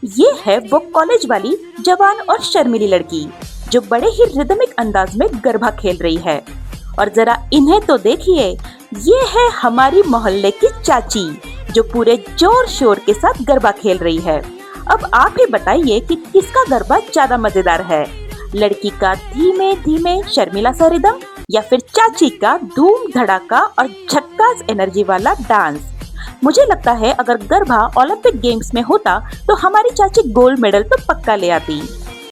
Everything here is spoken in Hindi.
ये है वो कॉलेज वाली जवान और शर्मीली लड़की जो बड़े ही रिदमिक अंदाज में गरबा खेल रही है। और जरा इन्हें तो देखिए, ये है हमारी मोहल्ले की चाची जो पूरे जोर शोर के साथ गरबा खेल रही है। अब आप ही बताइए कि किसका गरबा ज्यादा मजेदार है, लड़की का धीमे धीमे शर्मिला सा रिदम या फिर चाची का धूम धड़ाका और झक्कास एनर्जी वाला डांस। मुझे लगता है अगर गरबा ओलंपिक गेम्स में होता तो हमारी चाची गोल्ड मेडल तो पक्का ले आती।